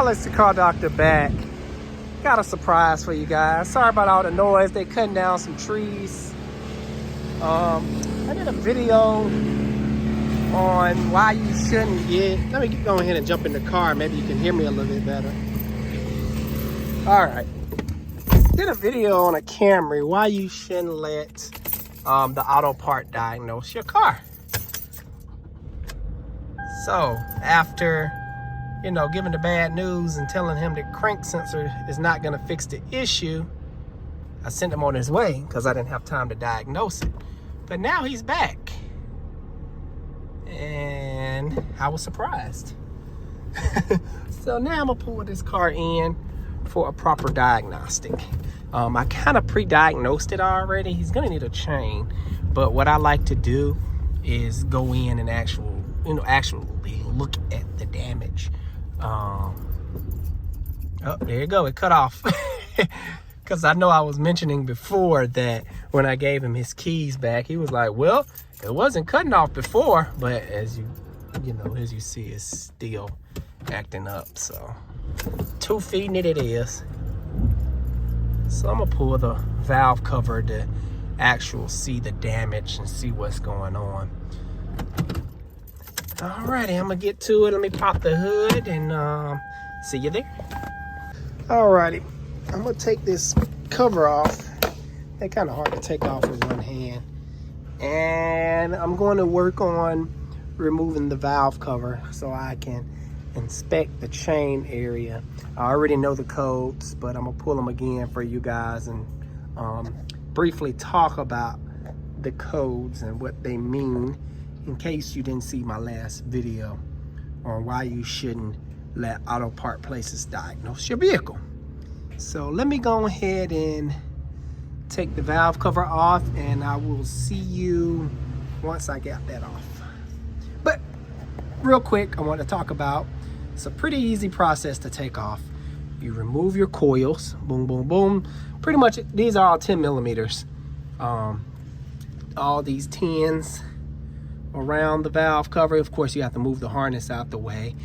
Let's the car doctor back. Got a surprise for you guys. Sorry about all the noise. They cutting down some trees. I did a video on why you shouldn't get. Let me go ahead and jump in the car. Maybe you can hear me a little bit better. All right. Did a video on a Camry why you shouldn't let the auto part diagnose your car. So after giving the bad news and telling him the crank sensor is not going to fix the issue, I sent him on his way because I didn't have time to diagnose it. But now he's back. And I was surprised. So now I'm going to pull this car in for a proper diagnostic. I kind of pre-diagnosed it already. He's going to need a chain. But what I like to do is go in and actually look at the damage. Oh, there you go. It cut off. Because I know I was mentioning before that when I gave him his keys back, he was like, well, it wasn't cutting off before, but as you see, it's still acting up. So 2 feet in it is. So I'm gonna pull the valve cover to see the damage and see what's going on. Alrighty, I'm gonna get to it. Let me pop the hood and see you there. Alrighty, I'm gonna take this cover off. They're kind of hard to take off with one hand. And I'm going to work on removing the valve cover so I can inspect the chain area. I already know the codes, but I'm gonna pull them again for you guys and briefly talk about the codes and what they mean, in case you didn't see my last video on why you shouldn't let auto part places diagnose your vehicle. So let me go ahead and take the valve cover off, and I will see you once I get that off. But real quick, I want to talk about, it's a pretty easy process to take off. You remove your coils, boom, boom, boom. Pretty much, these are all 10 millimeters. All these 10s around the valve cover. Of course, you have to move the harness out the way,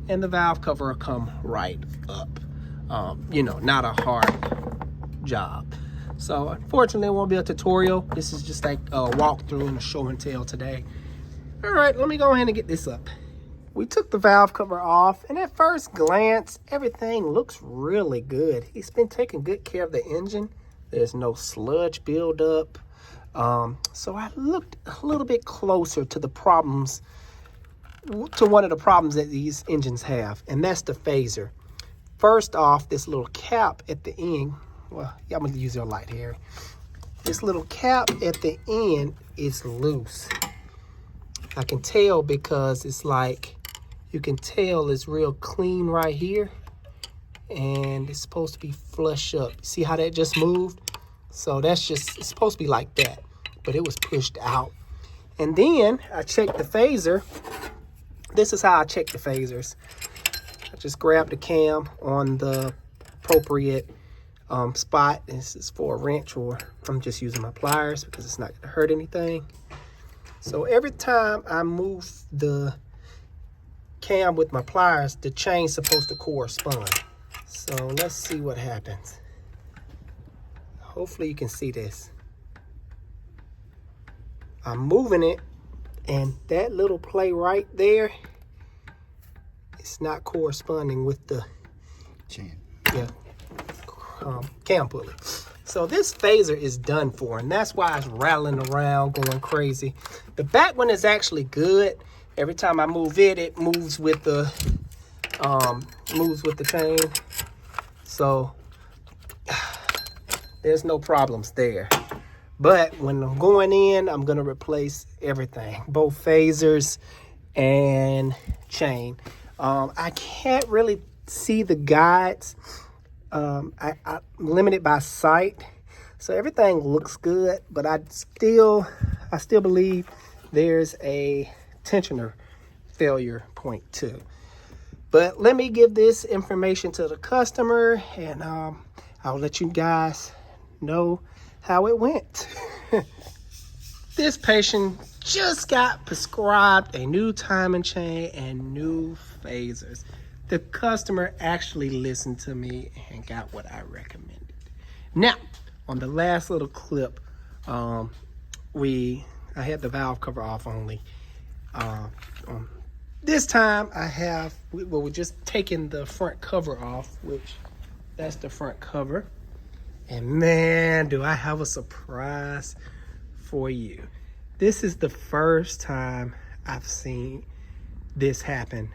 and the valve cover will come right up. Not a hard job. So unfortunately, it won't be a tutorial. This is just like a walkthrough and a show and tell today. All right, let me go ahead and get this up. We took the valve cover off, and at first glance, everything looks really good. He's been taking good care of the engine. There's no sludge buildup. So I looked a little bit closer to the problems, to one of the problems that these engines have, and that's the phaser. First off, this little cap at the end, well, yeah, I'm gonna use your light here. This little cap at the end is loose. I can tell because it's like, you can tell it's real clean right here, and it's supposed to be flush up. See how that just moved? So that's just, it's supposed to be like that, but it was pushed out. And then I checked the phaser. This is how I check the phasers. I just grab the cam on the appropriate spot. This is for a wrench, or I'm just using my pliers because it's not gonna hurt anything. So every time I move the cam with my pliers, the chain's supposed to correspond. So let's see what happens. Hopefully you can see this. I'm moving it, and that little play right there, it's not corresponding with the chain. Yeah, cam pulley. So this phaser is done for, and that's why it's rattling around, going crazy. The back one is actually good. Every time I move it, it moves with the chain. So there's no problems there. But when I'm going in, I'm gonna replace everything, both phasers and chain. I can't really see the guides. I'm limited by sight, so everything looks good, but I still believe there's a tensioner failure point too. But let me give this information to the customer, and I'll let you guys know how it went. This patient just got prescribed a new timing chain and new phasers. the customer actually listened to me and got what I recommended. Now, on the last little clip, I had the valve cover off only. This time we're just taking the front cover off, which that's the front cover. And man, do I have a surprise for you. This is the first time I've seen this happen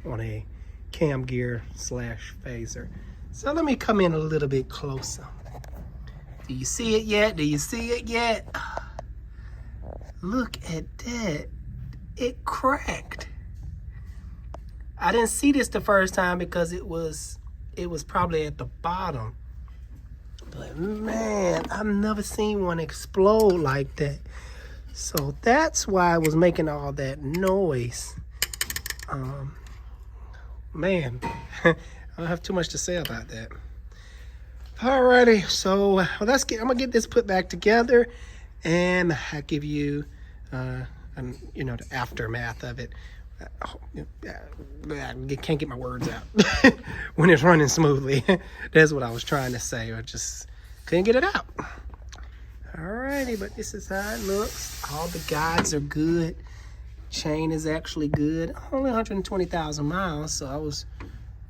on a cam gear / phaser. So let me come in a little bit closer. Do you see it yet? Do you see it yet? Look at that. It cracked. I didn't see this the first time because it was probably at the bottom. But man, I've never seen one explode like that. So that's why I was making all that noise. Man, I don't have too much to say about that. Alrighty, so I'm gonna get this put back together, and I'll give you, the aftermath of it. I can't get my words out when it's running smoothly. That's what I was trying to say. I just couldn't get it out. Alrighty, but this is how it looks. All the guides are good. Chain is actually good. Only 120,000 miles, so I was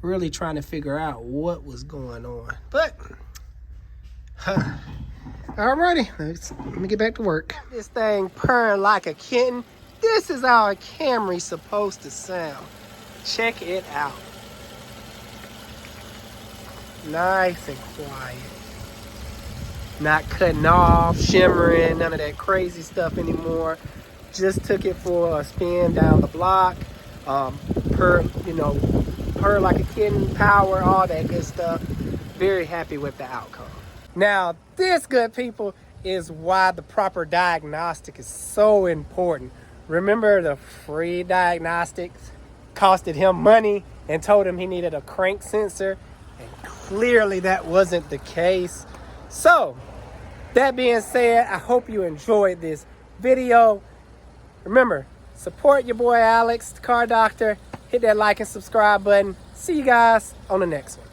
really trying to figure out what was going on. But alrighty, let me get back to work. This thing purring like a kitten. This is how a Camry's supposed to sound. Check it out. Nice and quiet. Not cutting off, shimmering, none of that crazy stuff anymore. Just took it for a spin down the block. Purr like a kitten, power, all that good stuff. Very happy with the outcome. Now, this, good people, is why the proper diagnostic is so important. Remember the free diagnostics costed him money and told him he needed a crank sensor? And clearly that wasn't the case. So, that being said, I hope you enjoyed this video. Remember, support your boy Alex, the car doctor. Hit that like and subscribe button. See you guys on the next one.